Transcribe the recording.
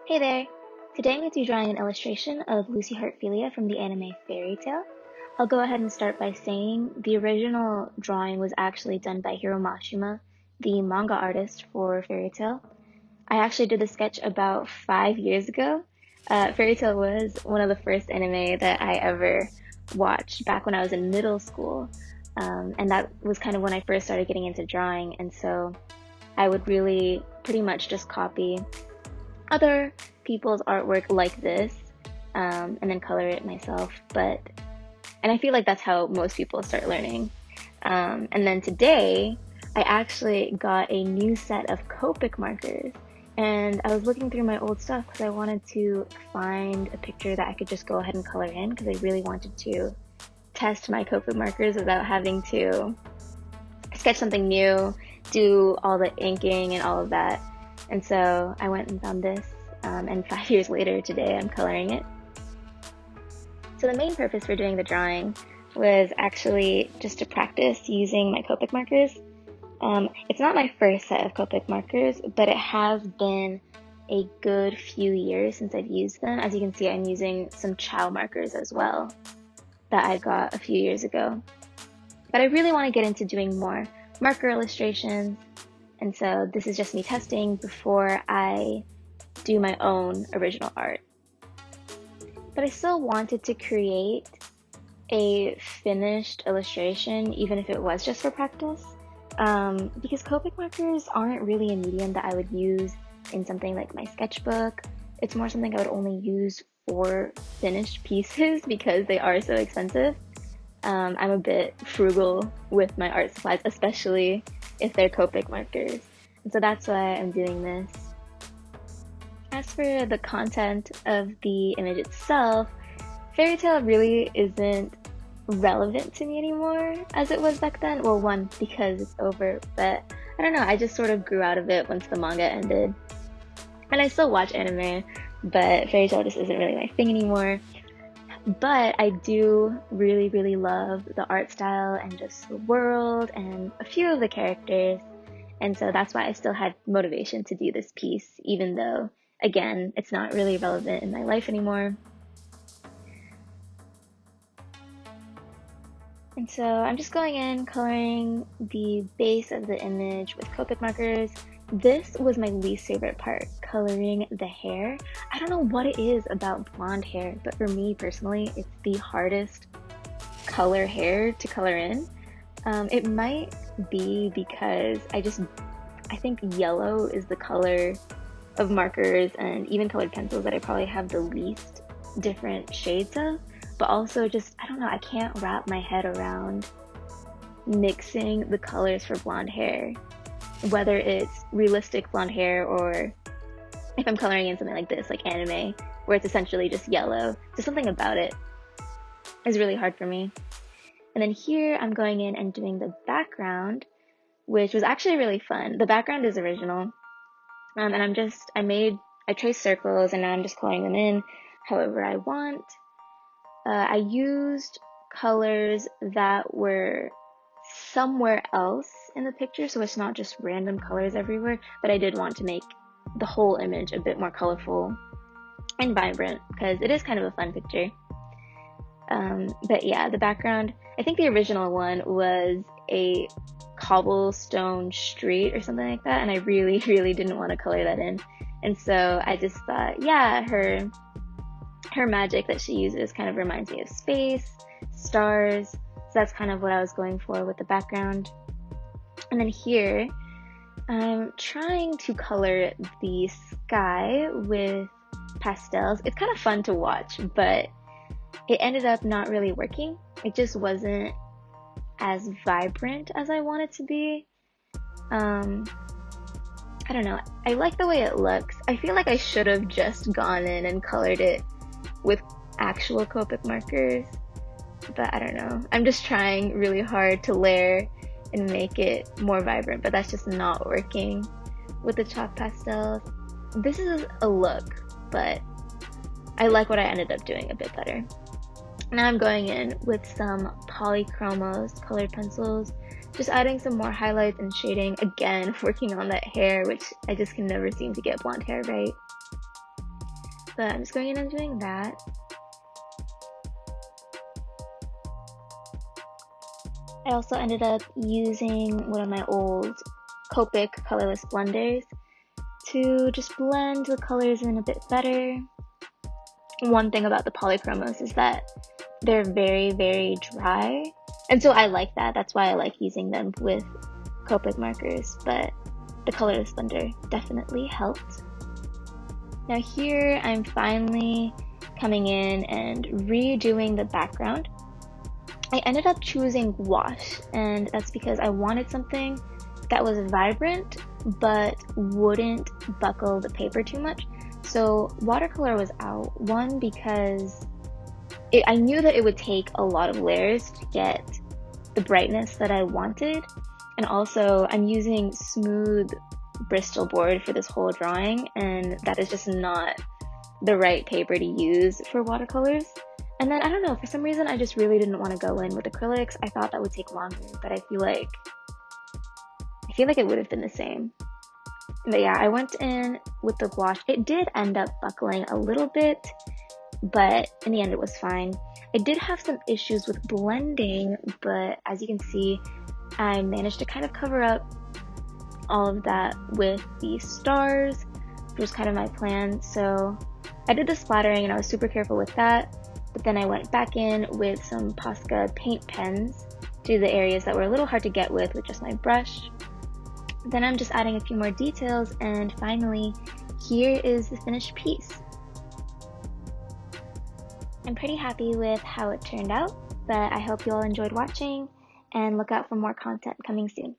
Hey there! Today I'm going to be drawing an illustration of Lucy Heartfilia from the anime Fairy Tail. I'll go ahead and start by saying the original drawing was actually done by Hiro Mashima, the manga artist for Fairy Tail. I actually did the sketch about 5 years ago. Fairy Tail was one of the first anime that I ever watched back when I was in middle school, and that was kind of when I first started getting into drawing, and so I would really pretty much just copy other people's artwork like this, and then color it myself. And I feel like that's how most people start learning. And then today, I actually got a new set of Copic markers. And I was looking through my old stuff because I wanted to find a picture that I could just go ahead and color in because I really wanted to test my Copic markers without having to sketch something new, do all the inking and all of that. And so I went and found this, and 5 years later today I'm coloring it. So the main purpose for doing the drawing was actually just to practice using my Copic markers. It's not my first set of Copic markers, but it has been a good few years since I've used them. As you can see, I'm using some Chow markers as well that I got a few years ago. But I really want to get into doing more marker illustrations, and so this is just me testing before I do my own original art. But I still wanted to create a finished illustration, even if it was just for practice, because Copic markers aren't really a medium that I would use in something like my sketchbook. It's more something I would only use for finished pieces because they are so expensive. I'm a bit frugal with my art supplies, especially if they're Copic markers. And so that's why I'm doing this. As for the content of the image itself, Fairy Tail really isn't relevant to me anymore as it was back then. Well, one, because it's over, but I don't know, I just sort of grew out of it once the manga ended. And I still watch anime, but Fairy Tail just isn't really my thing anymore. But I do really, really love the art style and just the world and a few of the characters. And so that's why I still had motivation to do this piece, even though, again, it's not really relevant in my life anymore. And so I'm just going in, coloring the base of the image with Copic markers. This was my least favorite part, coloring the hair. I don't know what it is about blonde hair, but for me personally, it's the hardest color hair to color in. It might be because I think yellow is the color of markers and even colored pencils that I probably have the least different shades of, but also just, I don't know, I can't wrap my head around mixing the colors for blonde hair, whether it's realistic blonde hair or if I'm coloring in something like this, like anime, where it's essentially just yellow. Just something about it is really hard for me. And then here I'm going in and doing the background, which was actually really fun. The background is original. And I traced circles and now I'm just coloring them in however I want. I used colors that were somewhere else in the picture, so it's not just random colors everywhere, but I did want to make the whole image a bit more colorful and vibrant because it is kind of a fun picture. But yeah, the background, I think the original one was a cobblestone street or something like that, and I really, really didn't want to color that in. And so I just thought, yeah, her magic that she uses kind of reminds me of space, stars, so that's kind of what I was going for with the background. And then here, I'm trying to color the sky with pastels. It's kind of fun to watch, but it ended up not really working. It just wasn't as vibrant as I want it to be. I don't know. I like the way it looks. I feel like I should have just gone in and colored it with actual Copic markers, but I don't know. I'm just trying really hard to layer and make it more vibrant, but that's just not working with the chalk pastels. This is a look, but I like what I ended up doing a bit better. Now I'm going in with some Polychromos colored pencils, just adding some more highlights and shading, again working on that hair, which I just can never seem to get blonde hair right. but I'm just going in and doing that. I also ended up using one of my old Copic colorless blenders to just blend the colors in a bit better. One thing about the polychromos is that they're very, very dry, and so I like that. That's why I like using them with Copic markers, but the colorless blender definitely helped. Now here I'm finally coming in and redoing the background. I ended up choosing gouache, and that's because I wanted something that was vibrant but wouldn't buckle the paper too much. So watercolor was out, one because I knew that it would take a lot of layers to get the brightness that I wanted, and also I'm using smooth Bristol board for this whole drawing, and that is just not the right paper to use for watercolors. And then I don't know, for some reason I just really didn't want to go in with acrylics. I thought that would take longer, but I feel like it would have been the same. But yeah, I went in with the gouache. It did end up buckling a little bit, but in the end it was fine. I did have some issues with blending, but as you can see, I managed to kind of cover up all of that with the stars, which was kind of my plan. So I did the splattering and I was super careful with that, but then I went back in with some Posca paint pens to the areas that were a little hard to get with just my brush. Then I'm just adding a few more details, and finally, here is the finished piece. I'm pretty happy with how it turned out, but I hope you all enjoyed watching, and look out for more content coming soon.